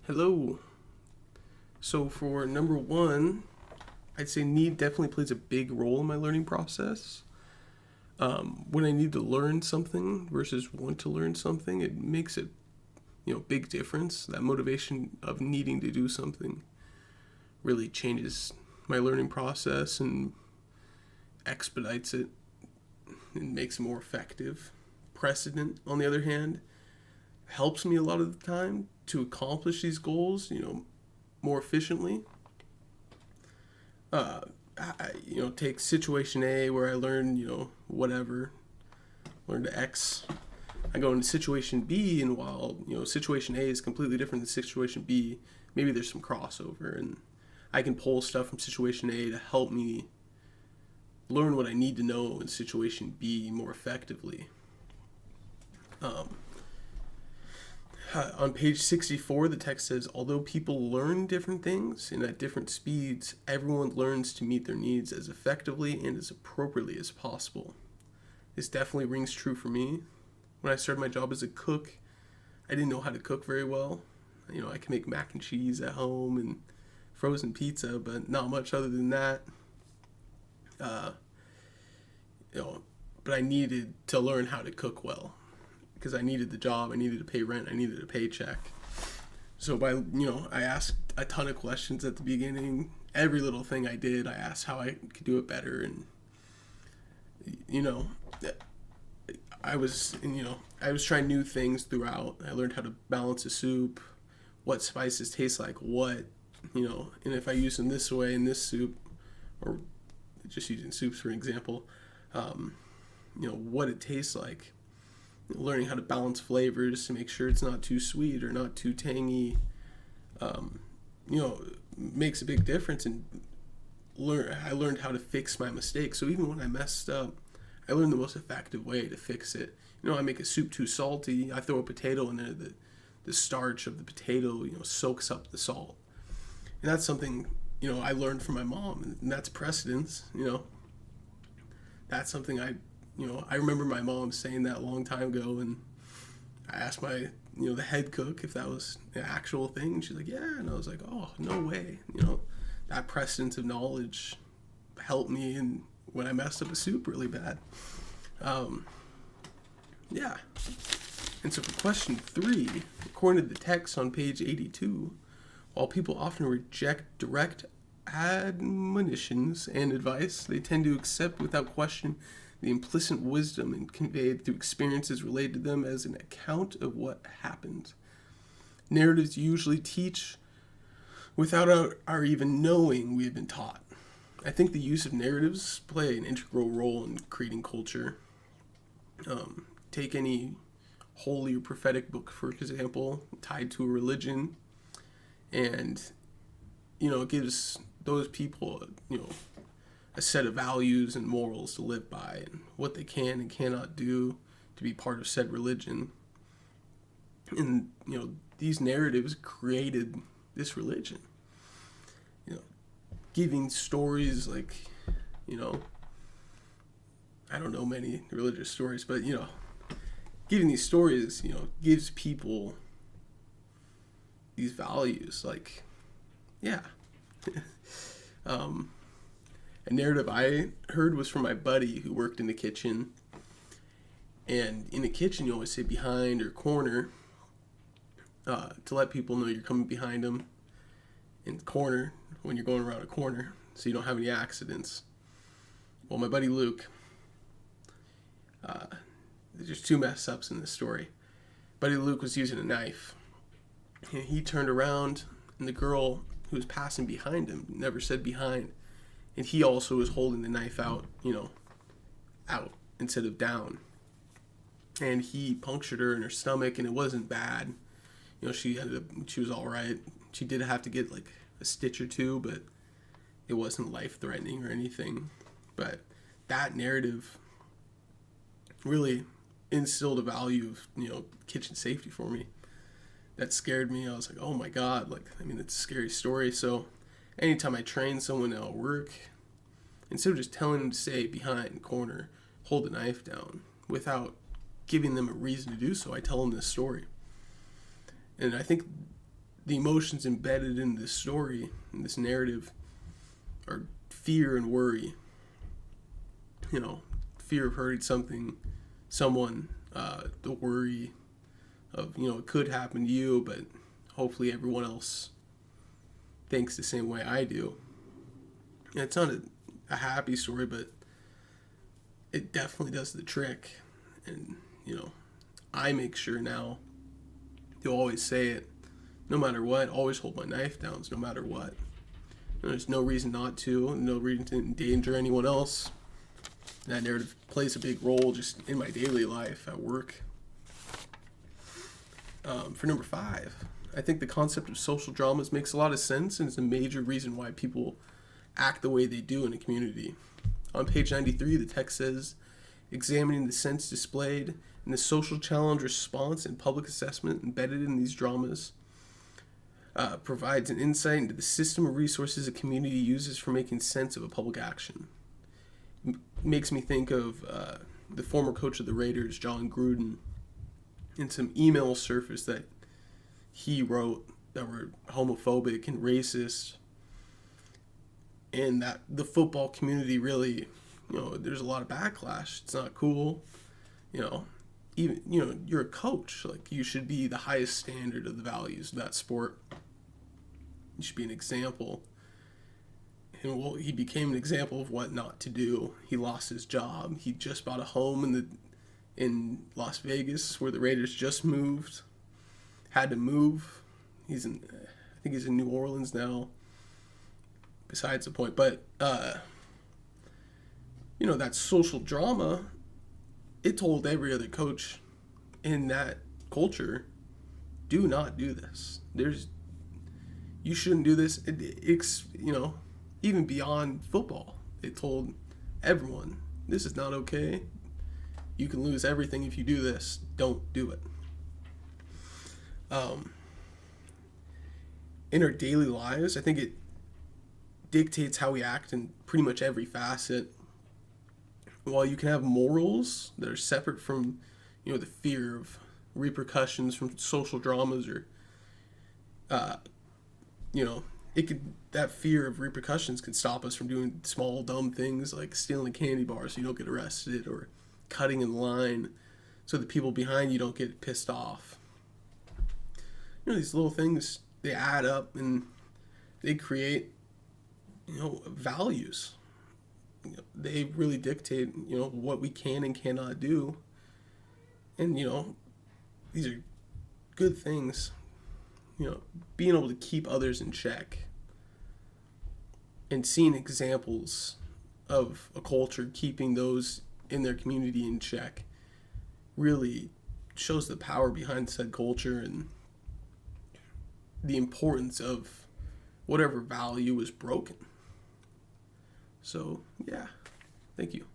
Hello. So for number one, I'd say need definitely plays a big role in my learning process. When I need to learn something versus want to learn something, it makes a big difference. That motivation of needing to do something really changes my learning process and expedites it and makes it more effective. Precedent, on the other hand, helps me a lot of the time to accomplish these goals, more efficiently. Uh, take situation A where I learn, whatever, learn to X. I go into situation B, and while, situation A is completely different than situation B, maybe there's some crossover, and I can pull stuff from situation A to help me learn what I need to know in situation B more effectively. Um, on page 64, the text says, although people learn different things and at different speeds, everyone learns to meet their needs as effectively and as appropriately as possible. This definitely rings true for me. When I started my job as a cook, I didn't know how to cook very well. I can make mac and cheese at home and frozen pizza, but not much other than that. Uh, but I needed to learn how to cook well because I needed the job, I needed to pay rent, I needed a paycheck. So I asked a ton of questions at the beginning. Every little thing I did, I asked how I could do it better, and you know, I was trying new things throughout. I learned how to balance a soup, what spices taste like what, and if I use them this way in this soup, or just using soups for an example, what it tastes like. Learning how to balance flavors to make sure it's not too sweet or not too tangy, um, makes a big difference. And I learned how to fix my mistakes. So even when I messed up, I learned the most effective way to fix it. I make a soup too salty, I throw a potato in there. The starch of the potato, soaks up the salt. And that's something, I learned from my mom, and that's precedence. That's something I remember my mom saying that a long time ago, and I asked the head cook if that was an actual thing, and she's like, yeah, and I was like, oh, no way. That precedence of knowledge helped me, and when I messed up a soup really bad. Yeah. And so for question 3, according to the text on page 82, while people often reject direct admonitions and advice, they tend to accept without question the implicit wisdom and conveyed through experiences related to them as an account of what happened. Narratives usually teach without our even knowing we have been taught. I think the use of narratives play an integral role in creating culture. Take any holy or prophetic book, for example, tied to a religion, and it gives those people a set of values and morals to live by, and what they can and cannot do to be part of said religion. And these narratives created this religion. Giving stories like, I don't know many religious stories, but giving these stories, gives people these values. Like, yeah. A narrative I heard was from my buddy who worked in the kitchen. And in the kitchen, you always say behind or corner, to let people know you're coming behind them. In corner, when you're going around a corner, so you don't have any accidents. Well, my buddy Luke, there's 2 mess ups in this story. Buddy Luke was using a knife, and he turned around, and the girl who was passing behind him never said behind, and he also was holding the knife out, out instead of down. And he punctured her in her stomach, and it wasn't bad. She was all right. She did have to get like a stitch or 2, but it wasn't life threatening or anything. But that narrative really instilled a value of kitchen safety for me. That scared me. I was like, oh my god, it's a scary story. So anytime I train someone at work, instead of just telling them to stay behind, corner, hold the knife down, without giving them a reason to do so, I tell them this story. And I think the emotions embedded in this story, in this narrative, are fear and worry. Fear of hurting someone, the worry of, it could happen to you, but hopefully everyone else thinks the same way I do. And it's not a happy story, but it definitely does the trick. And, I make sure now to always say it, no matter what, always hold my knife down, no matter what. There's no reason not to, no reason to endanger anyone else. That narrative plays a big role just in my daily life at work. For number 5, I think the concept of social dramas makes a lot of sense and is a major reason why people act the way they do in a community. On page 93, the text says, examining the sense displayed in the social challenge response and public assessment embedded in these dramas provides an insight into the system of resources a community uses for making sense of a public action. Makes me think of the former coach of the Raiders, John Gruden, and some emails surfaced that he wrote that were homophobic and racist, and that the football community really, there's a lot of backlash. It's not cool, even, you're a coach, like, you should be the highest standard of the values of that sport. You should be an example. And he became an example of what not to do. He lost his job. He just bought a home in Las Vegas, where the Raiders just moved. Had to move. I think he's in New Orleans now. Besides the point, but that social drama, it told every other coach in that culture, do not do this. You shouldn't do this. It's even beyond football, it told everyone, this is not okay. You can lose everything if you do this. Don't do it. In our daily lives, I think it dictates how we act in pretty much every facet. While you can have morals that are separate from, the fear of repercussions from social dramas, or, that fear of repercussions can stop us from doing small, dumb things like stealing candy bars so you don't get arrested, or cutting in line so the people behind you don't get pissed off. These little things, they add up and they create, values. They really dictate, what we can and cannot do. And, these are good things. Being able to keep others in check and seeing examples of a culture keeping those in their community in check really shows the power behind said culture and the importance of whatever value is broken. So, yeah, thank you.